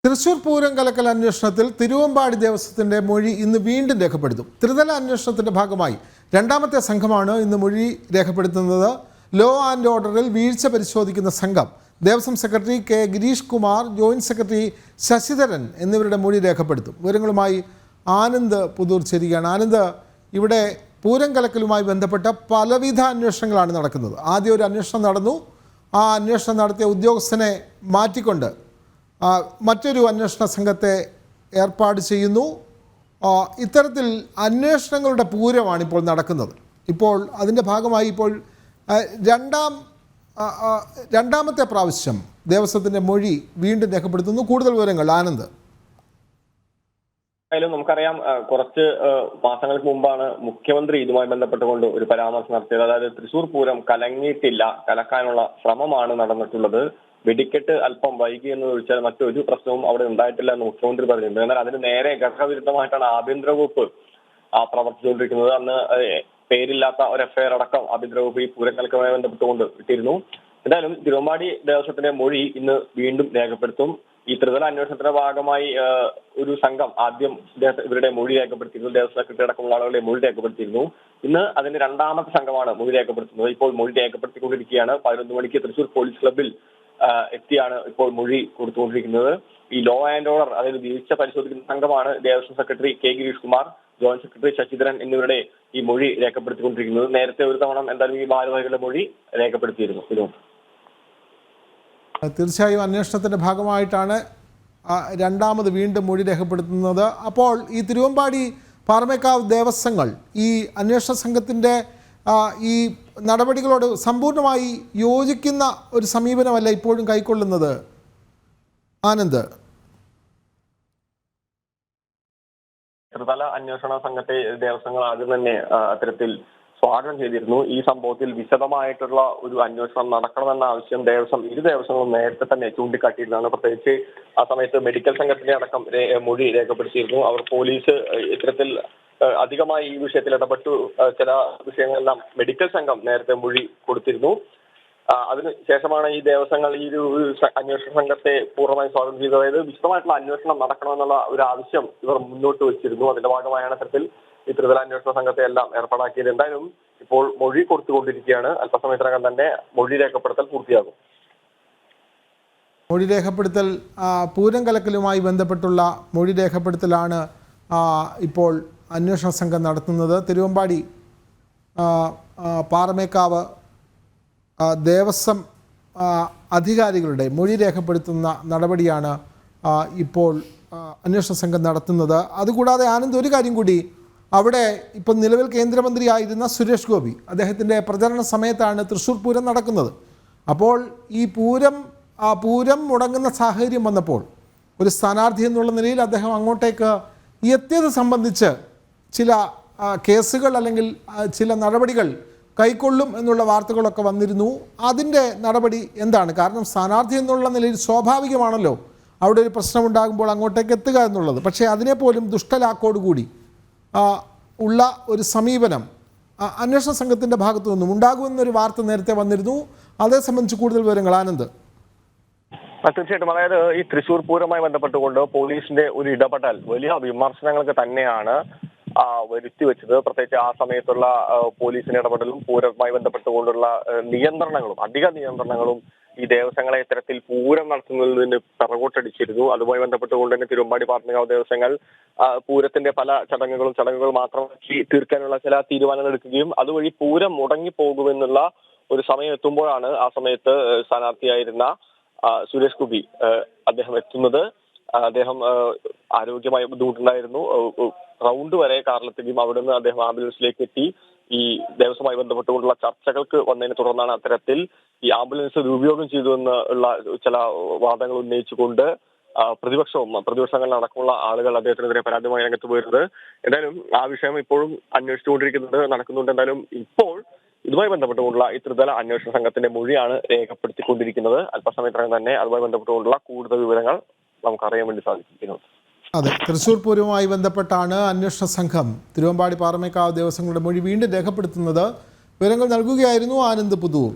തൃശൂർ പൂരം കലക്കൽ അന്വേഷണത്തിൽ തിരുവമ്പാടി ദേവസ്വത്തിന്റെ മൊഴി ഇന്ന് വീണ്ടും രേഖപ്പെടുത്തും. ത്രിതല അന്വേഷണത്തിന്റെ ഭാഗമായി രണ്ടാമത്തെ സംഘമാണ് ഇന്ന് മൊഴി രേഖപ്പെടുത്തുന്നത്. ലോ ആൻഡ് ഓർഡറിൽ വീഴ്ച പരിശോധിക്കുന്ന സംഘം Devaswom secretary K Girish Kumar, joint secretary Sasidharan എന്നിവരുടെ മൊഴി രേഖപ്പെടുത്തും. വിവരങ്ങളുമായി ആനന്ദ് പുതൂർ ചേരുകയാണ്. ആനന്ദ്, ഇവിടെ പൂരം കലക്കലുമായി ബന്ധപ്പെട്ട പലവിധ അന്വേഷണങ്ങളാണ് നടക്കുന്നത്. ആദ്യം ഒരു അന്വേഷണം നടന്നു. ആ അന്വേഷണം നടത്തിയ ഉദ്യോഗസ്ഥനെ മാറ്റിക്കൊണ്ട് മറ്റൊരു അന്വേഷണ സംഘത്തെ ഏർപ്പാട് ചെയ്യുന്നു. ഇത്തരത്തിൽ അന്വേഷണങ്ങളുടെ പൂരമാണ് ഇപ്പോൾ നടക്കുന്നത്. ഇപ്പോൾ അതിൻ്റെ ഭാഗമായി ഇപ്പോൾ രണ്ടാമത്തെ പ്രാവശ്യം ദേവസ്വത്തിൻ്റെ മൊഴി വീണ്ടും രേഖപ്പെടുത്തുന്നു. കൂടുതൽ വിവരങ്ങൾ ആനന്ദ്. നമുക്കറിയാം, കുറച്ച് മാസങ്ങൾക്ക് മുമ്പാണ് മുഖ്യമന്ത്രി ഇതുമായി ബന്ധപ്പെട്ടുകൊണ്ട് ഒരു പരാമർശം നടത്തിയത്. അതായത് തൃശൂർ പൂരം കലങ്ങിയിട്ടില്ല, കലക്കാനുള്ള ശ്രമമാണ് നടന്നിട്ടുള്ളത്. വെടിക്കെട്ട് അല്പം വൈകി എന്ന് ചോദിച്ചാൽ മറ്റൊരു പ്രശ്നവും അവിടെ ഉണ്ടായിട്ടില്ല എന്ന് മുഖ്യമന്ത്രി പറഞ്ഞിട്ടുണ്ട്. എന്നാൽ അതിന് നേരെ ഘടകവിരുദ്ധമായിട്ടാണ് ആഭ്യന്തര വകുപ്പ് പ്രവർത്തിച്ചുകൊണ്ടിരിക്കുന്നത്. അന്ന് പേരില്ലാത്ത ഒരു എഫ്ഐആർ അടക്കം ആഭ്യന്തര വകുപ്പ് ഈ പൂരം കലക്കലുമായി ബന്ധപ്പെട്ടുകൊണ്ട് ഇട്ടിരുന്നു. എന്തായാലും തിരുവമ്പാടി ദേവസ്വത്തിന്റെ മൊഴി ഇന്ന് വീണ്ടും രേഖപ്പെടുത്തും. ഈ ത്രിതല അന്വേഷണത്തിന്റെ ഭാഗമായി ഒരു സംഘം ആദ്യം ഇവരുടെ മൊഴി രേഖപ്പെടുത്തിയിരുന്നു. ദേവസ്വം സെക്രട്ടറി അടക്കമുള്ള ആളുകളുടെ മൊഴി രേഖപ്പെടുത്തിയിരുന്നു. ഇന്ന് അതിന്റെ രണ്ടാമത്തെ സംഘമാണ് മൊഴി രേഖപ്പെടുത്തുന്നത്. ഇപ്പോൾ മൊഴി രേഖപ്പെടുത്തിക്കൊണ്ടിരിക്കുകയാണ്. 11 മണിക്ക് തൃശൂർ പോലീസ് ക്ലബ്ബിൽ എത്തിയാണ് ഇപ്പോൾ മൊഴി കൊടുത്തുകൊണ്ടിരിക്കുന്നത്. ഈ ലോ ആൻഡ് ഓർഡർ, അതായത് വീഴ്ച പരിശോധിക്കുന്ന സംഘമാണ് Devaswom secretary K Girish Kumar, joint secretary Sasidharan എന്നിവരുടെ ഈ മൊഴി രേഖപ്പെടുത്തിക്കൊണ്ടിരിക്കുന്നത്. നേരത്തെ ഒരു തവണ എന്തായാലും ഈ ഭാരവാഹികളുടെ മൊഴി രേഖപ്പെടുത്തിയിരുന്നു. തീർച്ചയായും അന്വേഷണത്തിൻ്റെ ഭാഗമായിട്ടാണ് രണ്ടാമത് വീണ്ടും മൊഴി രേഖപ്പെടുത്തുന്നത്. അപ്പോൾ ഈ തിരുവമ്പാടി പാറമേക്കാവ് ദേവസ്വങ്ങൾ ഈ അന്വേഷണ സംഘത്തിൻ്റെ ഈ നടപടികളോട് സമ്പൂർണ്ണമായി യോജിക്കുന്ന ഒരു സമീപനമല്ല ഇപ്പോഴും കൈക്കൊള്ളുന്നത്. ആനന്ദ്, ത്രിതല അന്വേഷണ സംഘത്തെ ദേവസ്വങ്ങൾ ആദ്യം തന്നെ അത്തരത്തിൽ സ്വാഗതം ചെയ്തിരുന്നു. ഈ സംഭവത്തിൽ വിശദമായിട്ടുള്ള ഒരു അന്വേഷണം നടക്കണമെന്ന ആവശ്യം ഇരു ദേവസ്വങ്ങളും നേരത്തെ തന്നെ ചൂണ്ടിക്കാട്ടിയിരുന്നതാണ്. പ്രത്യേകിച്ച് ആ സമയത്ത് മെഡിക്കൽ സംഘത്തിന്റെ അടക്കം മൊഴി രേഖപ്പെടുത്തിയിരുന്നു. അവർ പോലീസ് ഇത്തരത്തിൽ അധികമായി ഈ വിഷയത്തിൽ ഇടപെട്ടു. ചില വിഷയങ്ങളെല്ലാം മെഡിക്കൽ സംഘം നേരത്തെ മൊഴി കൊടുത്തിരുന്നു. അതിനുശേഷമാണ് ഈ ദേവസ്വങ്ങൾ ഈ ഒരു അന്വേഷണ സംഘത്തെ പൂർണ്ണമായി സ്വാഗതം ചെയ്തത്. അതായത് വിശദമായിട്ടുള്ള അന്വേഷണം നടക്കണമെന്നുള്ള ഒരു ആവശ്യം ഇവർ മുന്നോട്ട് വെച്ചിരുന്നു. അതിന്റെ ഭാഗമായാണ് ഇത്തരത്തിൽ ഈ ത്രിതല അന്വേഷണ സംഘത്തെ എല്ലാം ഏർപ്പാടാക്കിയത്. എന്തായാലും ഇപ്പോൾ മൊഴി കൊടുത്തുകൊണ്ടിരിക്കുകയാണ്. അല്പസമയത്തിനകം തന്നെ മൊഴി രേഖപ്പെടുത്തൽ പൂർത്തിയാകും. മൊഴി രേഖപ്പെടുത്തൽ പൂരം കലക്കലുമായി ബന്ധപ്പെട്ടുള്ള മൊഴി രേഖപ്പെടുത്തലാണ് ഇപ്പോൾ അന്വേഷണ സംഘം നടത്തുന്നത്. തിരുവമ്പാടി പാറമേക്കാവ് ദേവസ്വം അധികാരികളുടെ മൊഴി രേഖപ്പെടുത്തുന്ന നടപടിയാണ് ഇപ്പോൾ അന്വേഷണ സംഘം നടത്തുന്നത്. അതുകൂടാതെ ആനന്ദ്, ഒരു കാര്യം കൂടി, അവിടെ ഇപ്പം നിലവിൽ കേന്ദ്രമന്ത്രിയായിരുന്ന സുരേഷ് ഗോപി, അദ്ദേഹത്തിൻ്റെ പ്രചരണ സമയത്താണ് തൃശ്ശൂർ പൂരം നടക്കുന്നത്. അപ്പോൾ ഈ പൂരം മുടങ്ങുന്ന സാഹചര്യം വന്നപ്പോൾ ഒരു സ്ഥാനാർത്ഥി എന്നുള്ള നിലയിൽ അദ്ദേഹം അങ്ങോട്ടേക്ക് എത്തിയത് സംബന്ധിച്ച് ചില കേസുകൾ അല്ലെങ്കിൽ ചില നടപടികൾ കൈക്കൊള്ളും എന്നുള്ള വാർത്തകളൊക്കെ വന്നിരുന്നു. അതിൻ്റെ നടപടി എന്താണ്? കാരണം സ്ഥാനാർത്ഥി എന്നുള്ള നിലയിൽ സ്വാഭാവികമാണല്ലോ അവിടെ ഒരു പ്രശ്നമുണ്ടാകുമ്പോൾ അങ്ങോട്ടേക്ക് എത്തുക എന്നുള്ളത്. പക്ഷേ അതിനെപ്പോലും ദുഷ്ടലാക്കോടുകൂടി ഉള്ള ഒരു സമീപനം അന്വേഷണ സംഘത്തിൻ്റെ ഭാഗത്തു നിന്നും ഉണ്ടാകുമെന്നൊരു വാർത്ത നേരത്തെ വന്നിരുന്നു. അതേ സംബന്ധിച്ച് കൂടുതൽ വിവരങ്ങൾ ആനന്ദ്. തീർച്ചയായിട്ടും, അതായത് ഈ തൃശൂർ പൂരവുമായി ബന്ധപ്പെട്ടുകൊണ്ട് പോലീസിന്റെ ഒരു ഇടപെടൽ വലിയ വിമർശനങ്ങൾക്ക് തന്നെയാണ് വരുത്തിവെച്ചത്. പ്രത്യേകിച്ച് ആ സമയത്തുള്ള പോലീസിന്റെ ഇടപെടലും പൂരവുമായി ബന്ധപ്പെട്ടുകൊണ്ടുള്ള അധിക നിയന്ത്രണങ്ങളും ഈ ദേവസ്വങ്ങളെ ഇത്തരത്തിൽ പൂരം നടത്തുന്നതിന് പിറകോട്ടടിച്ചിരുന്നു. അതുമായി ബന്ധപ്പെട്ടുകൊണ്ട് തന്നെ തിരുവമ്പാടി പാറമേക്കാവ് ദേവസ്വങ്ങൾ പൂരത്തിന്റെ പല ചടങ്ങുകൾ മാത്രമാക്കി തീർക്കാനുള്ള ചില തീരുമാനങ്ങൾ എടുക്കുകയും അതുവഴി പൂരം മുടങ്ങിപ്പോകുമെന്നുള്ള ഒരു സമയം എത്തുമ്പോഴാണ് ആ സമയത്ത് സ്ഥാനാർത്ഥിയായിരുന്ന സുരേഷ് ഗോപി അദ്ദേഹം എത്തുന്നത്. അദ്ദേഹം ആരോഗ്യമായി ബുദ്ധിമുട്ടുണ്ടായിരുന്നു. റൗണ്ട് വരെ കാറിലെത്തുകയും അവിടെ നിന്ന് അദ്ദേഹം ആംബുലൻസിലേക്ക് എത്തി. ഈ ദേവസ്വമായി ബന്ധപ്പെട്ടുകൊണ്ടുള്ള ചർച്ചകൾക്ക് വന്നതിനെ തുടർന്നാണ് അത്തരത്തിൽ ഈ ആംബുലൻസ് ദുരുപയോഗം ചെയ്തു എന്നുള്ള ചില വാദങ്ങൾ ഉന്നയിച്ചുകൊണ്ട് പ്രതിപക്ഷങ്ങളിലടക്കമുള്ള ആളുകൾ അദ്ദേഹത്തിനെതിരെ പരാതിയുമായി രംഗത്ത് പോയിരുന്നത്. എന്തായാലും ആ വിഷയം ഇപ്പോഴും നടക്കുന്നുണ്ട്. എന്തായാലും ഇപ്പോൾ ഇതുമായി ബന്ധപ്പെട്ടുകൊണ്ടുള്ള ഈ ത്രിതല അന്വേഷണ സംഘത്തിന്റെ മൊഴിയാണ് രേഖപ്പെടുത്തിക്കൊണ്ടിരിക്കുന്നത്. അല്പസമയത്തിനകം തന്നെ അതുമായി ബന്ധപ്പെട്ടുകൊണ്ടുള്ള കൂടുതൽ വിവരങ്ങൾ നമുക്ക് അറിയാൻ വേണ്ടി സാധിക്കുന്നു. അതെ, തൃശ്ശൂർ പൂരവുമായി ബന്ധപ്പെട്ടാണ് അന്വേഷണ സംഘം തിരുവമ്പാടി പാറമേക്കാവ് ദേവസ്വങ്ങളുടെ മൊഴി വീണ്ടും രേഖപ്പെടുത്തുന്നത്. വിവരങ്ങൾ നൽകുകയായിരുന്നു ആനന്ദ് പുതൂർ.